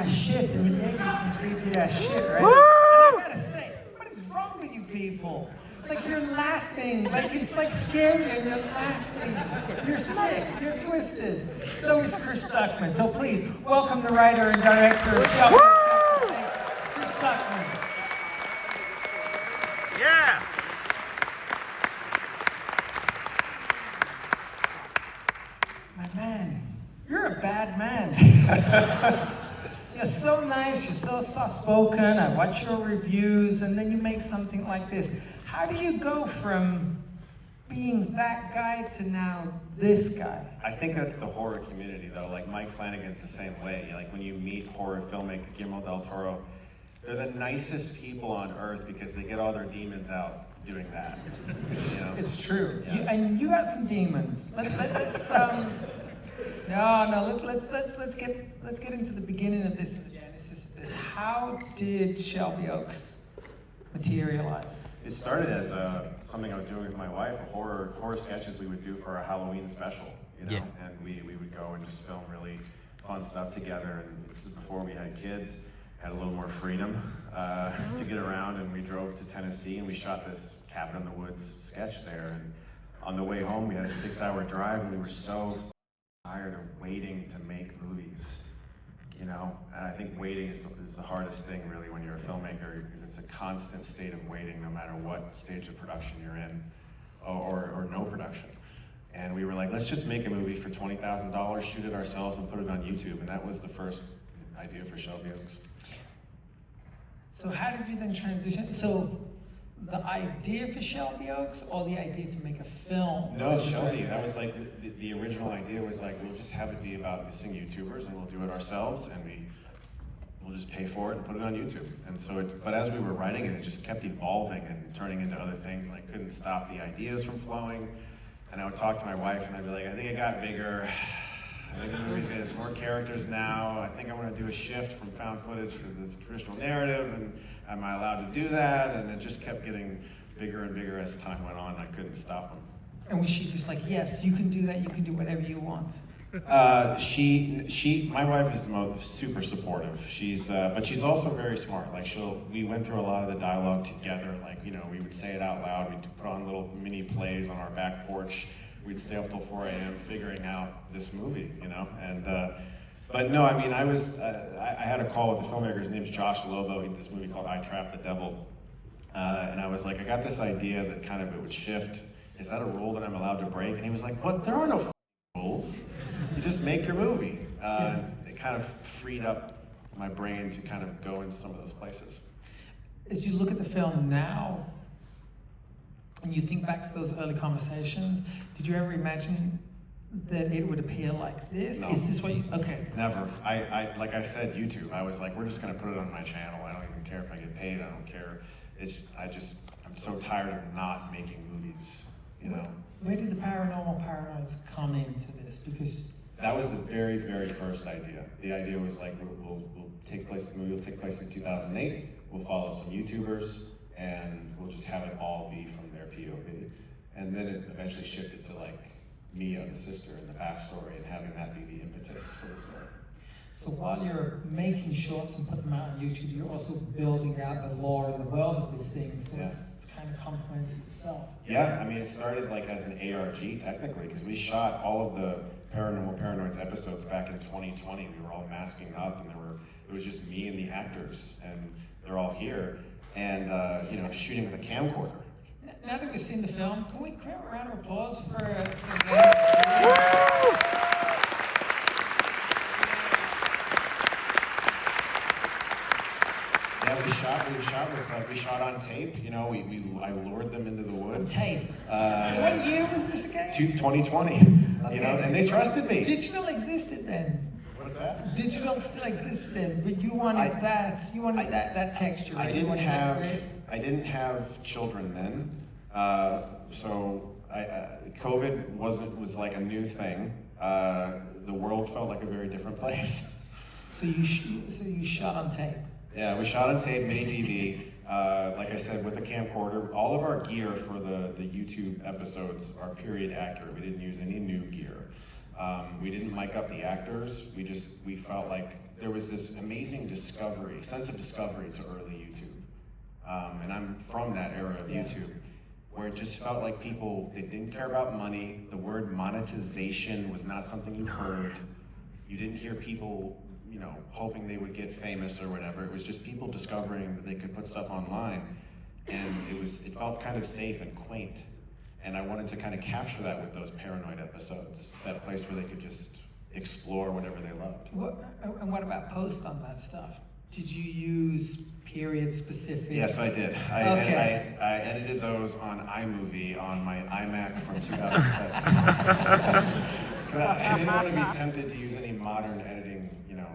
ass shit and you gave me some creepy ass shit, right? And I gotta say, what is wrong with you people? Like you're laughing, like it's like scary and you're laughing. You're sick, you're twisted. So is Chris Stuckmann. So please, welcome the writer and director of Shelby Oaks, Chris Stuckmann. Yeah! My man, you're a bad man. You're so nice, you're so soft-spoken, I watch your reviews, and then you make something like this. How do you go from being that guy to now this guy? I think that's the horror community though, like Mike Flanagan's the same way. Like when you meet horror filmmaker Guillermo del Toro, they're the nicest people on earth because they get all their demons out doing that. You know? It's true. Yeah. And you got some demons. Let's get into the beginning of this, the genesis of this. How did Shelby Oaks materialize? It started as something I was doing with my wife, horror sketches we would do for our Halloween special, you know, Yeah. and we would go and just film really fun stuff together. And this is before we had kids, had a little more freedom to get around, and we drove to Tennessee and we shot this cabin in the woods sketch there. And on the way home, we had a 6-hour drive, and we were so tired of waiting to make movies. You know, and I think waiting is the hardest thing really when you're a filmmaker, because it's a constant state of waiting no matter what stage of production you're in, or no production. And we were like, let's just make a movie for $20,000, shoot it ourselves and put it on YouTube. And that was the first idea for Shelby Oaks. So how did you then transition? So the idea for Shelby Oaks or the idea to make a film? No, Shelby, that was like, the original idea was like, we'll just have it be about missing YouTubers and we'll do it ourselves, and we'll just pay for it and put it on YouTube. And so, but as we were writing it, it just kept evolving and turning into other things, and I couldn't stop the ideas from flowing. And I would talk to my wife and I'd be like, I think it got bigger. I think the movie's got more characters now. I think I want to do a shift from found footage to the traditional narrative, and am I allowed to do that? And it just kept getting bigger and bigger as time went on. I couldn't stop them. And was she just like, yes, you can do that, you can do whatever you want? My wife is super supportive. But she's also very smart. Like we went through a lot of the dialogue together. Like, you know, we would say it out loud. We'd put on little mini plays on our back porch. We'd stay up till 4 a.m. figuring out this movie, you know? And, but no, I mean, I had a call with the filmmaker. His name's Josh Lobo. He did this movie called I Trapped the Devil. And I was like, I got this idea that kind of it would shift. Is that a rule that I'm allowed to break? And he was like, what? There are no rules. You just make your movie. It kind of freed up my brain to kind of go into some of those places. As you look at the film now, and you think back to those early conversations, did you ever imagine that it would appear like this? No. Is this what you, okay. Never. Like I said, YouTube, I was like, we're just gonna put it on my channel. I don't even care if I get paid, I don't care. I'm so tired of not making movies, you know? Where did the paranormal paranoids come into this? Because that was the very, very first idea. The idea was like, the movie will take place in 2008. We'll follow some YouTubers, and we'll just have it all be from their POV. And then it eventually shifted to like Mia, the sister, and the backstory, and having that be the impetus for the story. so while you're making shorts and put them out on YouTube, you're also building out the lore and the world of this thing, so Yeah. it's kind of complementing itself. Yeah, I mean, it started like as an ARG technically, because we shot all of the Paranormal Paranoids episodes back in 2020. We were all masking up, and it was just me and the actors, and they're all here, and you know, shooting with a camcorder. Now that we've seen the film, can we have a round of applause for Yeah, we shot on tape. You know, I lured them into the woods. tape? Uh, What year was this again? 2020. Okay. You know, and they trusted me. Digital existed then. What is that? Digital still existed then, but you wanted that texture. I right? didn't You wanted that grit. I didn't have children then, so COVID was like a new thing. The world felt like a very different place. So you shot on tape. Yeah, we shot on tape, mini DV. Like I said, with a camcorder. All of our gear for the YouTube episodes are period accurate. We didn't use any new gear. We didn't mic up the actors. We felt like there was this amazing sense of discovery to early YouTube. And I'm from that era of YouTube, where it just felt like people, they didn't care about money. The word monetization was not something you heard. You didn't hear people, you know, hoping they would get famous or whatever. It was just people discovering that they could put stuff online. And it felt kind of safe and quaint. And I wanted to kind of capture that with those Paranoid episodes, that place where they could just explore whatever they loved. And what about post on that stuff? Did you use period specific? Yes, I did. I edited those on iMovie on my iMac from 2007. I didn't want to be tempted to use any modern editing, you know,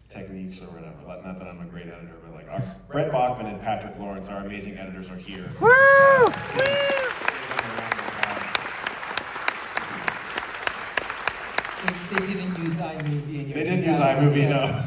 techniques or whatever. Not that I'm a great editor, but like Brett Bachman and Patrick Lawrence, our amazing editors, are here. Woo! They didn't use iMovie. They didn't use iMovie, no.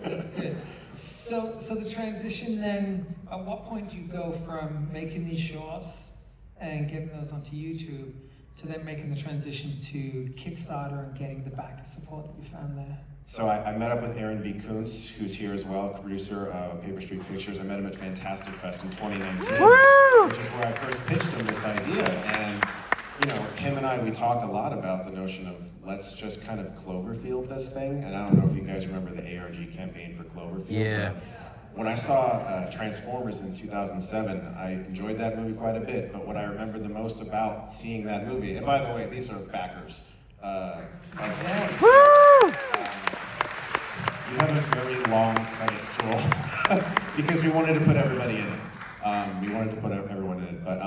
That's good. So the transition then, at what point do you go from making these shorts and getting those onto YouTube to then making the transition to Kickstarter and getting the backer support that you found there? So I met up with Aaron B. Kuntz, who's here as well, producer of Paper Street Pictures. I met him at Fantastic Fest in 2019, which is where I first pitched him this idea. And you know, him and I, we talked a lot about the notion of let's just kind of Cloverfield this thing. And I don't know if you guys remember the ARG campaign for Cloverfield. Yeah. When I saw Transformers in 2007, I enjoyed that movie quite a bit. But what I remember the most about seeing that movie, and by the way, these are backers. We have a very long credits roll because we wanted to put everybody in it. We wanted to put everyone in it. But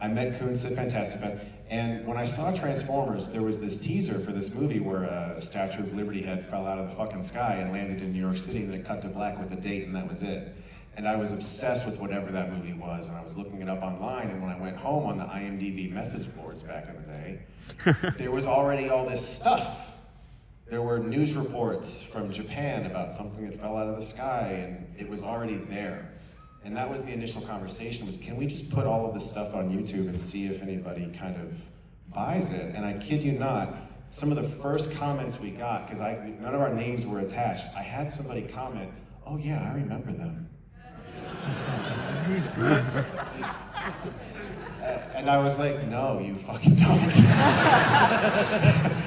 I met Kuntz at Fantastic Fest, and when I saw Transformers, there was this teaser for this movie where a Statue of Liberty head fell out of the fucking sky and landed in New York City, and it cut to black with a date, and that was it. And I was obsessed with whatever that movie was, and I was looking it up online, and when I went home on the IMDb message boards back in the day, there was already all this stuff. There were news reports from Japan about something that fell out of the sky, and it was already there. And that was the initial conversation, was can we just put all of this stuff on YouTube and see if anybody kind of buys it? And I kid you not, some of the first comments we got, because none of our names were attached, I had somebody comment, oh yeah, I remember them. And I was like, no, you fucking don't.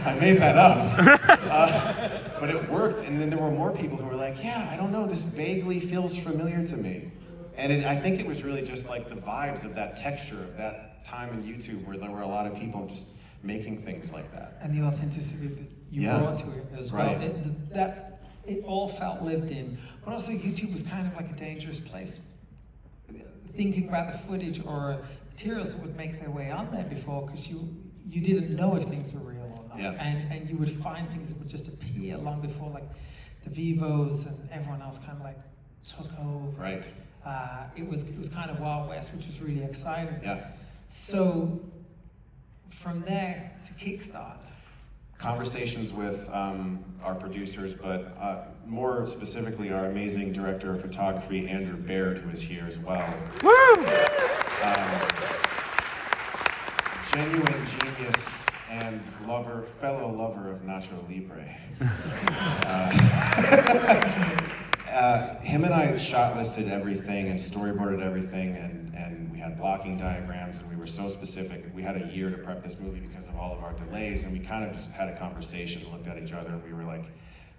I made that up. But it worked, and then there were more people who were like, yeah, I don't know, this vaguely feels familiar to me. And I think it was really just like the vibes of that texture of that time in YouTube where there were a lot of people just making things like that. And the authenticity that you brought to it as well. It all felt lived in. But also YouTube was kind of like a dangerous place. Thinking about the footage or materials that would make their way on there before, because you didn't know if things were real or not. Yeah. And you would find things that would just appear long before, like the Vivos and everyone else kind of like took over. Right. It was kind of Wild West, which was really exciting. Yeah. So from there to Kickstarter. Conversations with our producers, but more specifically our amazing director of photography, Andrew Baird, who is here as well. Woo! Genuine genius and fellow lover of Nacho Libre. Him and I shot listed everything and storyboarded everything, and we had blocking diagrams, and we were so specific. We had a year to prep this movie because of all of our delays, and we kind of just had a conversation, looked at each other, and we were like,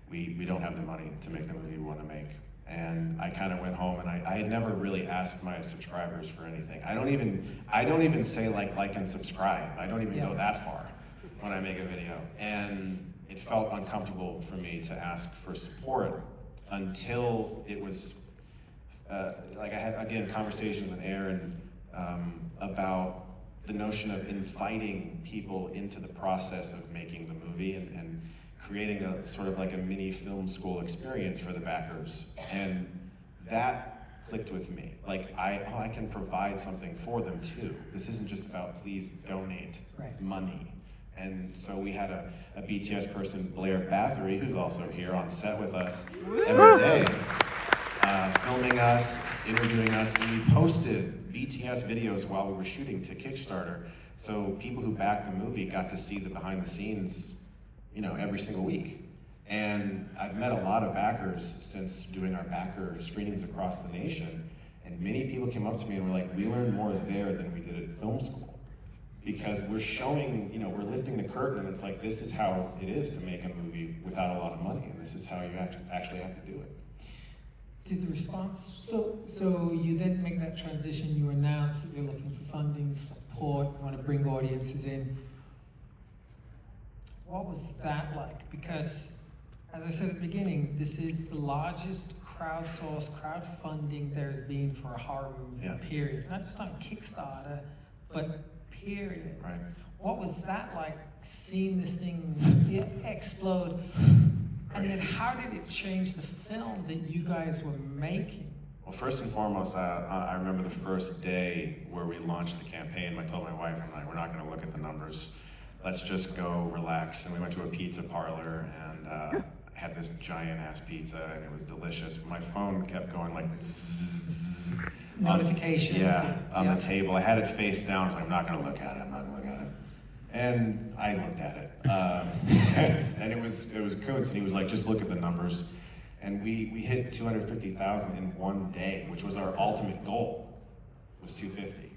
we don't have the money to make the movie we want to make. And I kind of went home, and I had never really asked my subscribers for anything. I don't even say like and subscribe. I don't even go that far when I make a video. And it felt uncomfortable for me to ask for support until it was, like I had, again, conversations with Aaron about the notion of inviting people into the process of making the movie and creating a sort of like a mini film school experience for the backers. And that clicked with me. Like, I can provide something for them too. This isn't just about please donate money. And so we had a BTS person, Blair Bathory, who's also here on set with us every day, filming us, interviewing us, and we posted BTS videos while we were shooting to Kickstarter. So people who backed the movie got to see the behind the scenes, you know, every single week. And I've met a lot of backers since doing our backer screenings across the nation, and many people came up to me and were like, we learned more there than we did at film school. Because we're showing, we're lifting the curtain, and it's like, this is how it is to make a movie without a lot of money, and this is how you actually have to do it. Did the response, so you then make that transition, you announce that you're looking for funding, support, you want to bring audiences in. What was that like? Because, as I said at the beginning, this is the largest crowdsourced crowdfunding there's been for a horror movie, period. Not just on Kickstarter, but period. Right. What was that like, seeing this thing explode? And then how did it change the film that you guys were making? Well, first and foremost, I remember the first day where we launched the campaign. I told my wife, I'm like, we're not going to look at the numbers. Let's just go relax. And we went to a pizza parlor, and had this giant ass pizza, and it was delicious. My phone kept going like zzz, notifications. On the table. I had it face down. I was like, I'm not going to look at it. I'm not going to look at it. And I looked at it, and it was Koontz, and he was like, just look at the numbers. And we hit 250,000 in one day, which was our ultimate goal, was 250.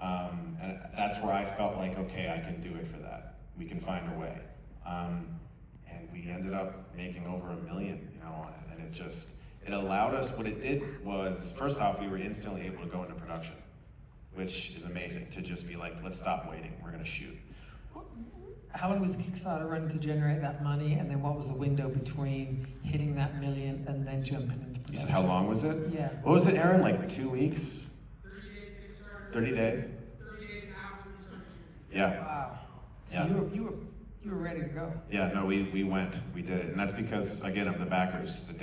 And that's where I felt like, okay, I can do it for that. We can find a way. And we ended up making over $1 million, on it. And it allowed us, what it did was, first off, we were instantly able to go into production, which is amazing, to just be like, let's stop waiting, we're gonna shoot. How long was the Kickstarter run to generate that money, and then what was the window between hitting that $1 million and then jumping into production? You said how long was it? Yeah. What was it, Aaron, like 2 weeks? 30 days? 30 days after we started shooting. Yeah. Wow. So Yeah. you were ready to go. Yeah, no, we went, we did it. And that's because, again, of the backers, that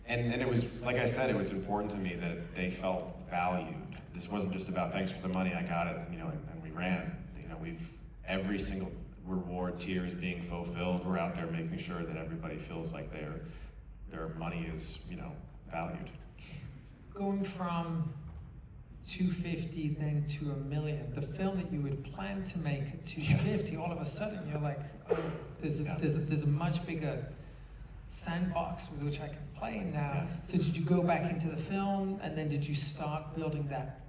and it was, like I said, it was important to me that they felt valued. This wasn't just about, thanks for the money, I got it, and we ran. Every single reward tier is being fulfilled. We're out there making sure that everybody feels like their money is, valued. Going from 250 then to $1 million, the film that you had planned to make at 250, all of a sudden you're like, oh, there's a much bigger sandbox with which I can play in now. Yeah. So did you go back into the film, and then did you start building that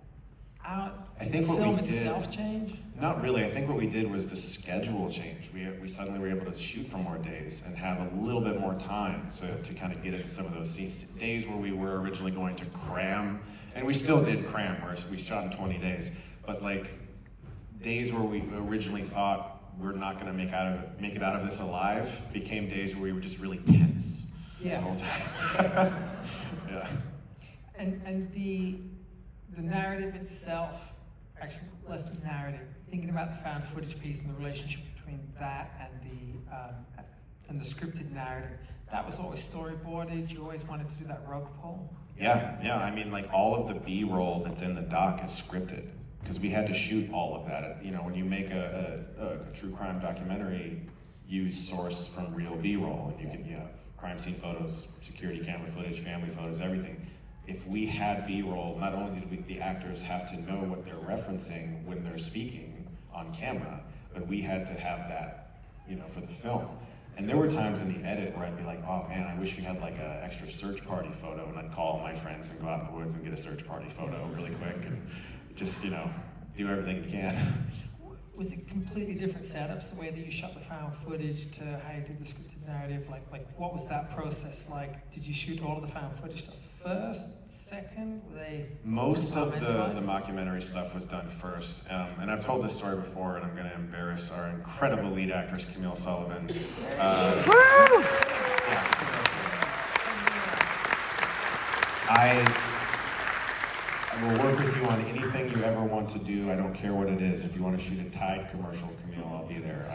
out? I think the what film we did, itself change? Not really. I think what we did was the schedule changed. We suddenly were able to shoot for more days and have a little bit more time to kind of get into some of those scenes. Days where we were originally going to cram, and we still did cram, where we shot in 20 days, but like days where we originally thought we're not going to make it out of this alive became days where we were just really tense the whole time. Yeah. And the narrative itself, actually less than narrative, thinking about the found footage piece and the relationship between that and the scripted narrative, that was always storyboarded. You always wanted to do that rug pull. Yeah. I mean, like all of the B-roll that's in the doc is scripted, because we had to shoot all of that. When you make a true crime documentary, you source from real B-roll, and you have crime scene photos, security camera footage, family photos, everything. If we had B-roll, not only did the actors have to know what they're referencing when they're speaking on camera, but we had to have that, for the film. And there were times in the edit where I'd be like, oh man, I wish we had like an extra search party photo, and I'd call my friends and go out in the woods and get a search party photo really quick, and just, do everything you can. Was it completely different setups, the way that you shot the found footage to how you did the scripted narrative? Like what was that process like? Did you shoot all of the found footage stuff first, second? Were they most of the mockumentary stuff was done first, and I've told this story before, and I'm going to embarrass our incredible lead actress, Camille Sullivan. I will work with you on anything you ever want to do. I don't care what it is. If you want to shoot a Tide commercial, Camille, I'll be there.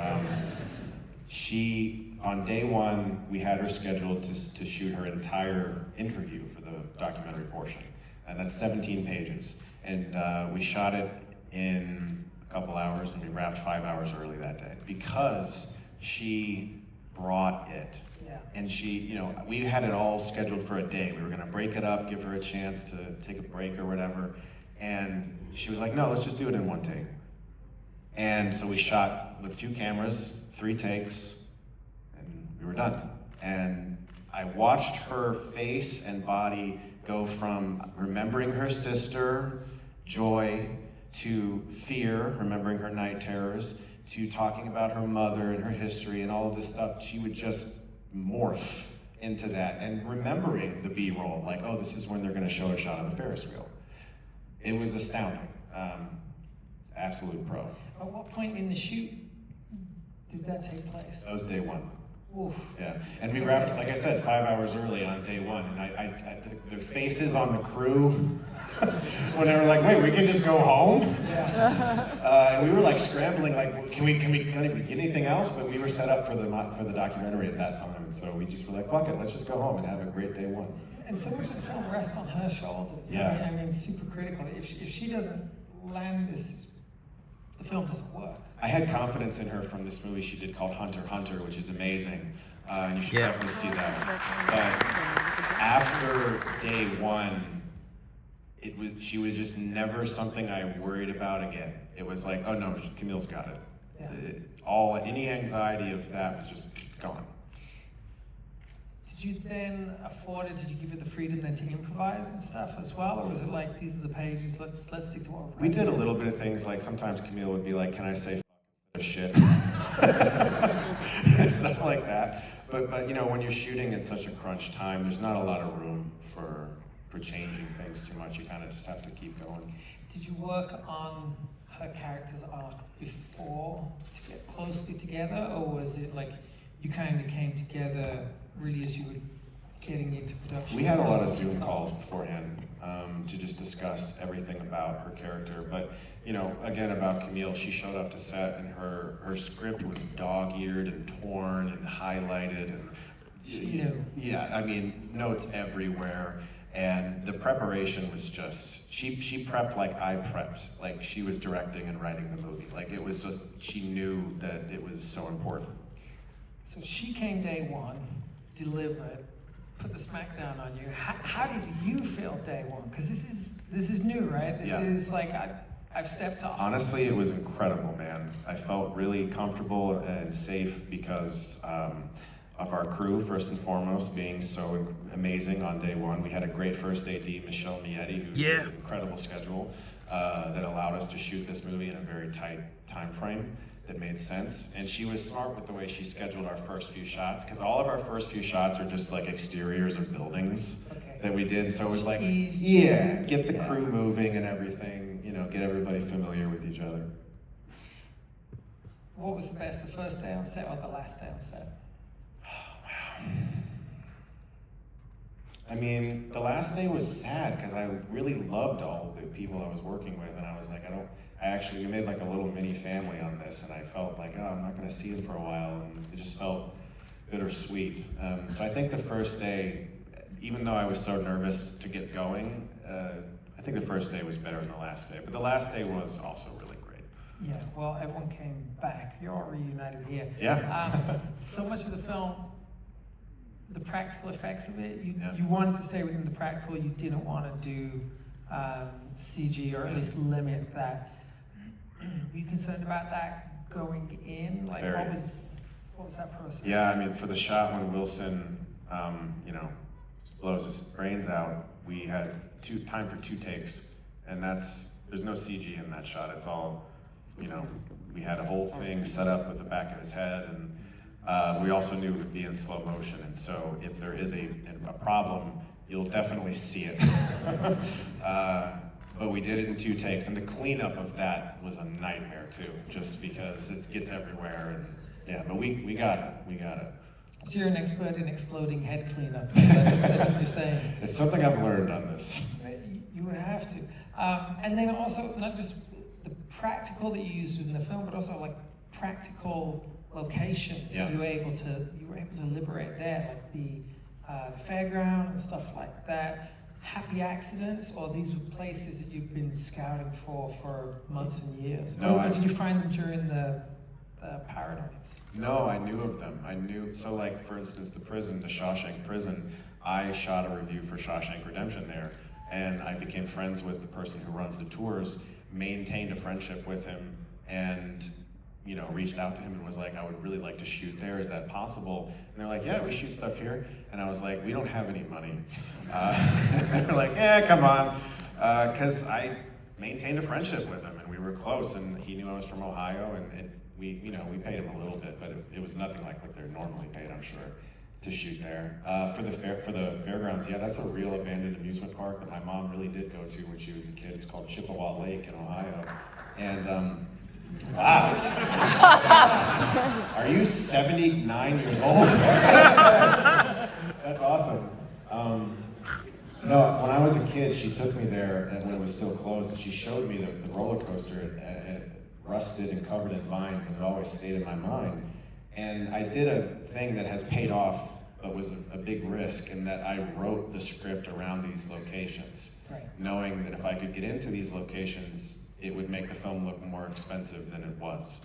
On day one, we had her scheduled to shoot her entire interview for the documentary portion. And that's 17 pages. And we shot it in a couple hours, and we wrapped 5 hours early that day, because she brought it. Yeah. And she, we had it all scheduled for a day. We were gonna break it up, give her a chance to take a break or whatever. And she was like, no, let's just do it in one take. And so we shot with 2 cameras, 3 takes, and we were done. And I watched her face and body go from remembering her sister, Joy, to fear, remembering her night terrors, to talking about her mother and her history and all of this stuff. She would just morph into that, and remembering the B-roll, like, oh, this is when they're gonna show a shot of the Ferris wheel. It was astounding. Absolute pro. At what point in the shoot did that take place? That was day one. Oof. Yeah, and we wrapped, like I said, 5 hours early on day one, and the faces on the crew, when they were like, wait, we can just go home? Yeah. And we were like scrambling, like, can we get anything else? But we were set up for the documentary at that time, and so we just were like, fuck it, let's just go home and have a great day one. And so much of the film rests on her shoulders. Yeah. I mean, super critical. If she doesn't land this, the film doesn't work. I had confidence in her from this movie she did called Hunter x Hunter, which is amazing, and you should definitely see that. But after day one, she was just never something I worried about again. It was like, oh no, Camille's got it. Yeah. Any anxiety of that was just gone. Did you then afford it? Did you give it the freedom then to improvise and stuff as well, or was it like these are the pages? Let's stick to what we did a little bit of things, like sometimes Camille would be like, "Can I say instead of shit?" Stuff like that. But you know, when you're shooting at such a crunch time, there's not a lot of room for changing things too much. You kind of just have to keep going. Did you work on her character's arc before to get closely together, or was it like you kind of came together really as you were getting into production? We had a lot of Zoom calls beforehand to just discuss everything about her character. But you know, again about Camille, she showed up to set and her script was dog-eared and torn and highlighted and She knew. Yeah, I mean, notes everywhere. And the preparation was just, she prepped like I prepped. Like she was directing and writing the movie. Like it was just, she knew that it was so important. So she came day one, delivered, put the smackdown on you. How did you feel day one? Because this is new, right? This is like I've stepped off. Honestly, it was incredible, man. I felt really comfortable and safe because of our crew, first and foremost, being so amazing on day one. We had a great first AD, Michelle Mietti, who did an incredible schedule that allowed us to shoot this movie in a very tight time frame that made sense. And she was smart with the way she scheduled our first few shots, because all of our first few shots are just like exteriors of buildings that we did. So it was like, get the crew moving and everything, you know, get everybody familiar with each other. What was the best, the first day on set or the last day on set? I mean, the last day was sad because I really loved all the people I was working with, and I was like, we made like a little mini family on this, and I felt like, oh, I'm not gonna see them for a while, and it just felt bittersweet. So I think the first day, even though I was so nervous to get going, I think the first day was better than the last day, but the last day was also really great. Yeah, well, everyone came back. You're all reunited here. Yeah. So much of the film, the practical effects of it, you wanted to stay within the practical, you didn't want to do CG, or at least limit that. Were you concerned about that going in? Like, what was that process? Yeah, I mean, for the shot when Wilson, you know, blows his brains out, we had time for 2 takes, and there's no CG in that shot. It's all, you know, we had a whole thing set up with the back of his head, and we also knew it would be in slow motion, and so if there is a problem, you'll definitely see it. But we did it in 2 takes, and the cleanup of that was a nightmare too, just because it gets everywhere, and but we got it. So you're an expert in exploding head cleanup. That's what you're saying. It's something I've learned on this. You would have to. And then also, not just the practical that you used in the film, but also like practical locations. Yeah. You were able to liberate there, like the fairground and stuff like that. Happy accidents, or these were places that you've been scouting for months and years? No, or did you find them during the paranoids? No, I knew of them. So like, for instance, the Shawshank prison, I shot a review for Shawshank Redemption there, and I became friends with the person who runs the tours, maintained a friendship with him, and reached out to him and was like, I would really like to shoot there, is that possible? And they're like, yeah, we shoot stuff here. And I was like, we don't have any money. They're like, yeah, come on. Because I maintained a friendship with him and we were close, and he knew I was from Ohio, and we paid him a little bit, but it was nothing like what they're normally paid, I'm sure, to shoot there. For the fairgrounds, yeah, that's a real abandoned amusement park that my mom really did go to when she was a kid. It's called Chippewa Lake in Ohio. And wow. Are you 79 years old? That's awesome. No, when I was a kid, she took me there when it was still closed, and she showed me the roller coaster, rusted and covered in vines, and it always stayed in my mind. And I did a thing that has paid off, but was a big risk, in that I wrote the script around these locations, knowing that if I could get into these locations, it would make the film look more expensive than it was.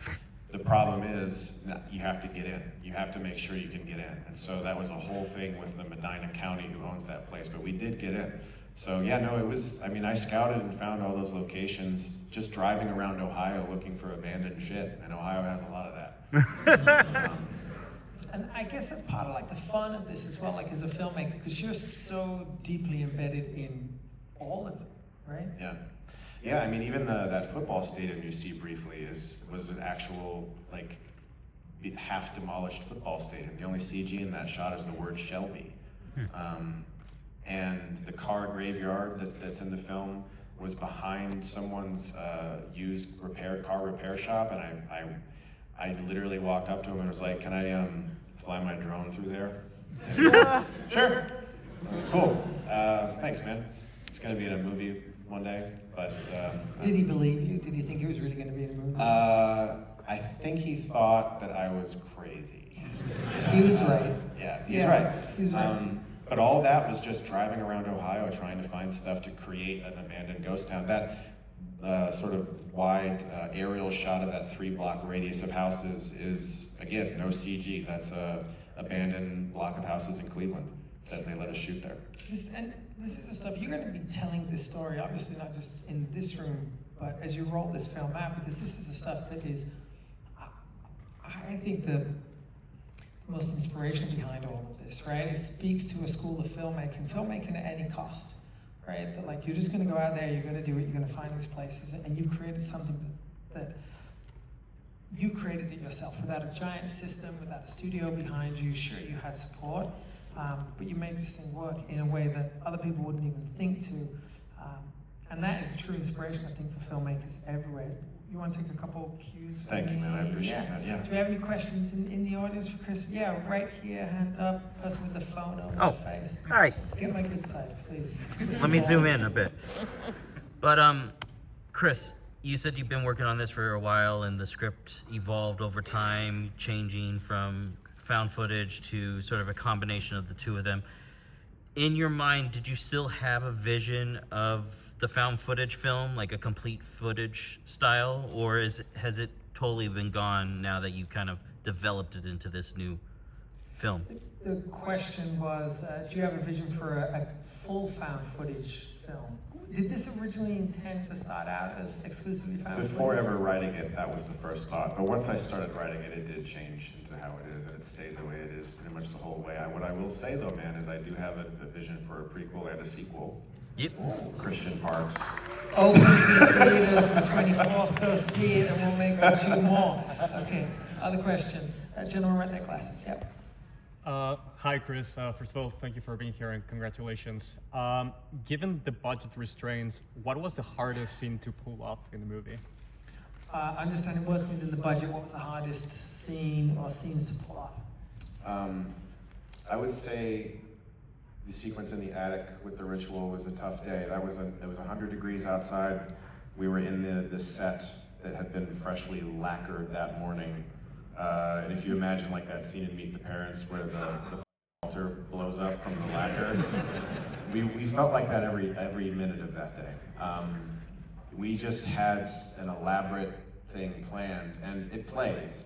The problem is that you have to get in. You have to make sure you can get in. And so that was a whole thing with the Medina County who owns that place, but we did get in. So yeah, no, I scouted and found all those locations just driving around Ohio looking for abandoned shit, and Ohio has a lot of that. And I guess that's part of the fun of this as well, as a filmmaker, because you're so deeply embedded in all of it, right? Yeah. Yeah, even that football stadium you see briefly was an actual half demolished football stadium. The only CG in that shot is the word Shelby. And the car graveyard that's in the film was behind someone's used car repair shop, and I literally walked up to him and was like, "Can I fly my drone through there?" And, sure. Cool. Thanks, man. It's gonna be in a movie one day, but did he believe you? Did he think it was really going to be in a movie? I think he thought that I was crazy. He was right. Yeah, he's right. He's right. But all that was just driving around Ohio trying to find stuff to create an abandoned ghost town. That sort of wide aerial shot of that 3-block radius of houses is, again, no CG. That's a abandoned block of houses in Cleveland that they let us shoot there. This is the stuff you're going to be telling this story, obviously not just in this room, but as you roll this film out, because this is the stuff that is, I think, the most inspiration behind all of this, right? It speaks to a school of filmmaking at any cost, right? That you're just going to go out there, you're going to do it, you're going to find these places, and you've created something that you created it yourself, without a giant system, without a studio behind you. Sure, you had support, but you made this thing work in a way that other people wouldn't even think to. And that is a true inspiration, I think, for filmmakers everywhere. You want to take a couple cues? Thank you, man. I appreciate that. Yeah. Do we have any questions in the audience for Chris? Yeah, right here, hand up. Person with the phone over their face. Hi. Get my good side, please. Let me zoom in a bit. But Chris, you said you've been working on this for a while, and the script evolved over time, changing from found footage to sort of a combination of the two of them. In your mind, did you still have a vision of the found footage film, like a complete footage style, or has it totally been gone now that you kind of developed it into this new film? The question was, do you have a vision for a full found footage film? Did this originally intend to start out as exclusively found footage? Before ever writing it, that was the first thought. But once I started writing it, it did change into how it is, and it stayed the way it is pretty much the whole way. What I will say though, man, is I do have a vision for a prequel and a sequel. Yep. Christian Parks. Oh, theaters the 24th, go see it, and we'll make 2 more. Okay, other questions? Gentleman right there, glasses, yep. Hi, Chris. First of all, thank you for being here and congratulations. Given the budget restraints, what was the hardest scene to pull off in the movie? Understanding working within the budget, what was the hardest scene or scenes to pull off? I would say the sequence in the attic with the ritual was a tough day. It was 100 degrees outside. We were in the set that had been freshly lacquered that morning. And if you imagine that scene in Meet the Parents where the altar blows up from the lacquer, we felt like that every minute of that day. We just had an elaborate thing planned, and it plays.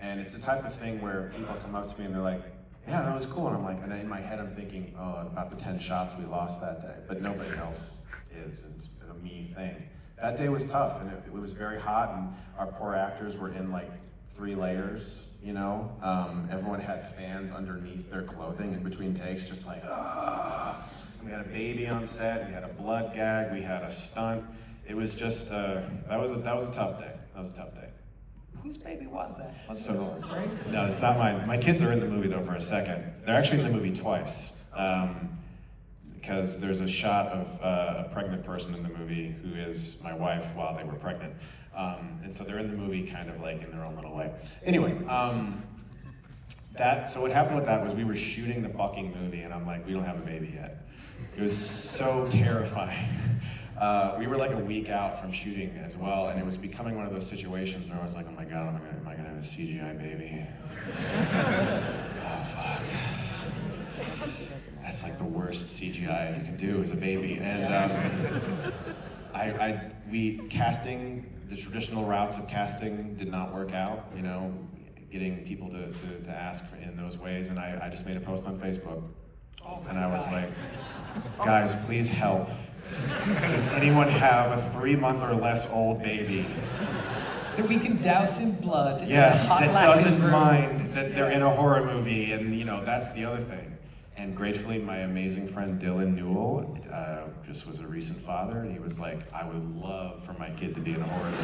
And it's the type of thing where people come up to me and they're like, yeah, that was cool. And I'm like, and in my head I'm thinking, oh, about the 10 shots we lost that day. But nobody else is. It's a me thing. That day was tough, and it was very hot, and our poor actors were in 3 layers, you know? Everyone had fans underneath their clothing in between takes, just like, ah. We had a baby on set, we had a blood gag, we had a stunt. It was just, that was a tough day. That was a tough day. Whose baby was that? Was So, it yours, right? no, it's not mine. My kids are in the movie though for a second. They're actually in the movie twice. Because there's a shot of a pregnant person in the movie who is my wife while they were pregnant. And so they're in the movie kind of like in their own little way. Anyway, so what happened with that was we were shooting the fucking movie and I'm like, we don't have a baby yet. It was so terrifying. We were like a week out from shooting as well, and it was becoming one of those situations where I was like, oh my God, am I gonna have a CGI baby? Oh fuck. That's like the worst CGI you can do as a baby. And the traditional routes of casting did not work out, you know, getting people to ask in those ways. And I just made a post on Facebook. And I was like, guys, please help. Does anyone have a 3-month or less old baby? That we can douse in blood. Yes, in a hot that Latin doesn't room. mind that they're in a horror movie, and you know, that's the other thing. And gratefully, my amazing friend Dylan Newell just was a recent father, and he was like, I would love for my kid to be in a horror movie.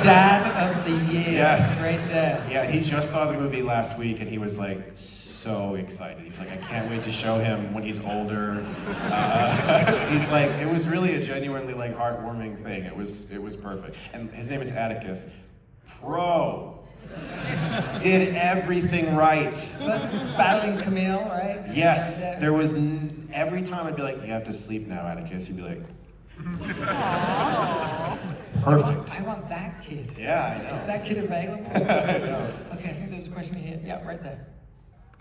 Dad of the year. Yes. Right there. Yeah, he just saw the movie last week, and he was like, so excited. He's like, I can't wait to show him when he's older. He's like, it was really a genuinely like heartwarming thing. It was perfect. And his name is Atticus. Pro. Did everything right. Battling Camille, right? Yes, there was, every time I'd be like, you have to sleep now, Atticus. He'd be like, perfect. I want that kid. Yeah, I know. Is that kid available? I know. Okay, I think there's a question here. Yeah, right there.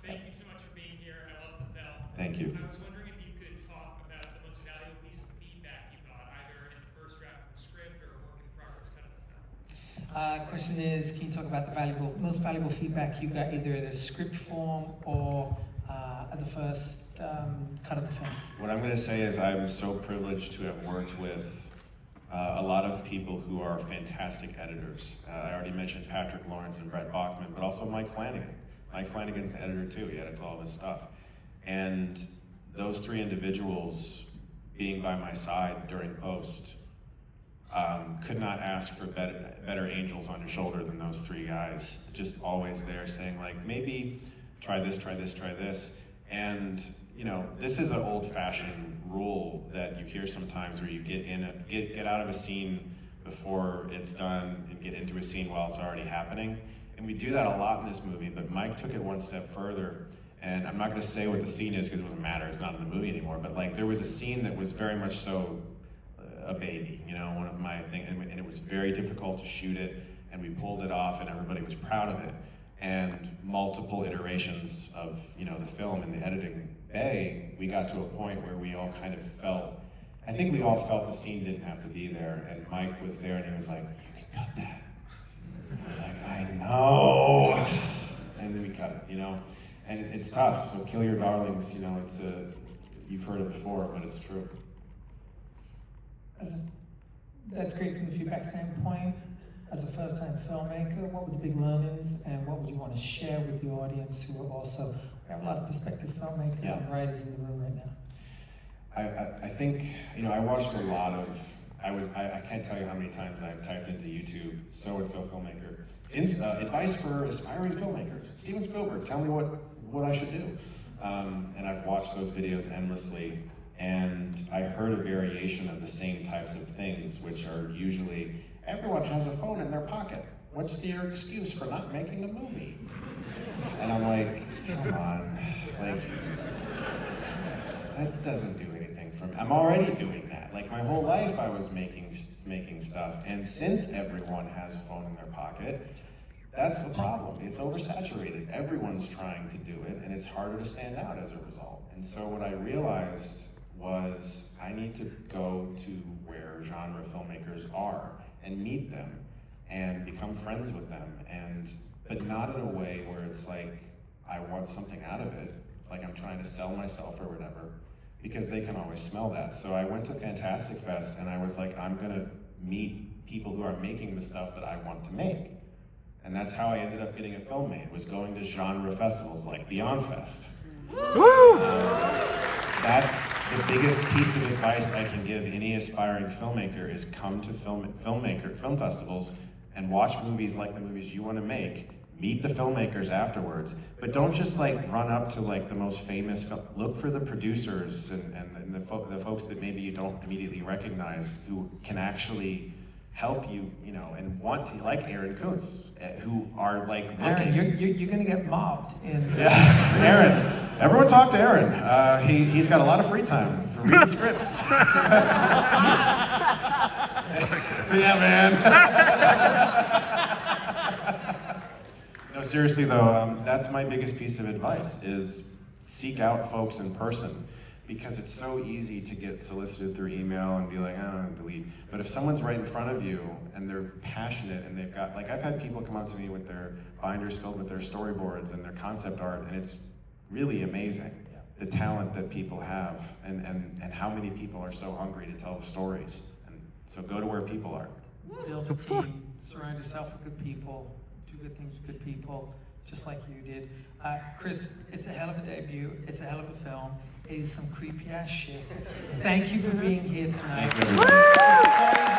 Thank you so much for being here. I love the film. Thank you. I was wondering if you could talk about the most valuable piece of feedback you got, either in the first draft of the script or a work in progress cut of the film. Question is, can you talk about the most valuable feedback you got either in a script form or at the first cut of the film? What I'm going to say is I'm so privileged to have worked with a lot of people who are fantastic editors. I already mentioned Patrick Lawrence and Brett Bachman, but also Mike Flanagan. Mike Flanagan's an editor too, he edits all of his stuff. And those 3 individuals being by my side during post, could not ask for better angels on your shoulder than those 3 guys. Just always there saying like, maybe try this, try this, try this. And you know, this is an old-fashioned rule that you hear sometimes where you get out of a scene before it's done and get into a scene while it's already happening. And we do that a lot in this movie, but Mike took it one step further. And I'm not gonna say what the scene is because it doesn't matter, it's not in the movie anymore, but like there was a scene that was very much so a baby, you know, one of my things, and it was very difficult to shoot it, and we pulled it off and everybody was proud of it. And multiple iterations of, you know, the film and the editing bay, we got to a point where we all kind of felt, I think we all felt the scene didn't have to be there, and Mike was there and he was like, you can cut that. I was like, I know. And then we cut it, you know? And it's tough, so Kill Your Darlings, you know, it's you've heard it before, but it's true. That's great from the feedback standpoint. As a first-time filmmaker, what were the big learnings and what would you want to share with the audience who are also, we have a lot of prospective filmmakers and writers in the room right now. I think, you know, I watched a lot of, I can't tell you how many times I've typed into YouTube, so-and-so filmmaker, advice for aspiring filmmakers. Steven Spielberg, tell me what I should do. And I've watched those videos endlessly, and I heard a variation of the same types of things, which are usually, everyone has a phone in their pocket. What's your excuse for not making a movie? And I'm like, come on, like, that doesn't do anything for me. I'm already doing that. Like my whole life I was making stuff, and since everyone has a phone in their pocket, that's the problem. It's oversaturated. Everyone's trying to do it, and it's harder to stand out as a result. And so what I realized was I need to go to where genre filmmakers are and meet them and become friends with them, but not in a way where it's like I want something out of it, like I'm trying to sell myself or whatever, because they can always smell that. So I went to Fantastic Fest and I was like, I'm gonna meet people who are making the stuff that I want to make. And that's how I ended up getting a film made, was going to genre festivals like Beyond Fest. That's the biggest piece of advice I can give any aspiring filmmaker is come to film festivals and watch movies like the movies you want to make. Meet the filmmakers afterwards, but don't just like run up to like the most famous look for the producers and the folks that maybe you don't immediately recognize who can actually help you, you know, and want to, like Aaron Kuntz, who are like looking. Aaron, you're gonna get mobbed in. Yeah, Aaron. Everyone talk to Aaron. He's got a lot of free time for reading scripts. Yeah, man. No, seriously though, that's my biggest piece of advice is seek out folks in person, because it's so easy to get solicited through email and be like, oh, delete. But if someone's right in front of you and they're passionate and they've got, like I've had people come up to me with their binders filled with their storyboards and their concept art, and it's really amazing, the talent that people have and how many people are so hungry to tell stories. And so go to where people are. Build a team, surround yourself with good people, do good things with good people, just like you did. Chris, it's a hell of a debut. It's a hell of a film. It is some creepy ass shit. Thank you for being here tonight. Thank you, everybody.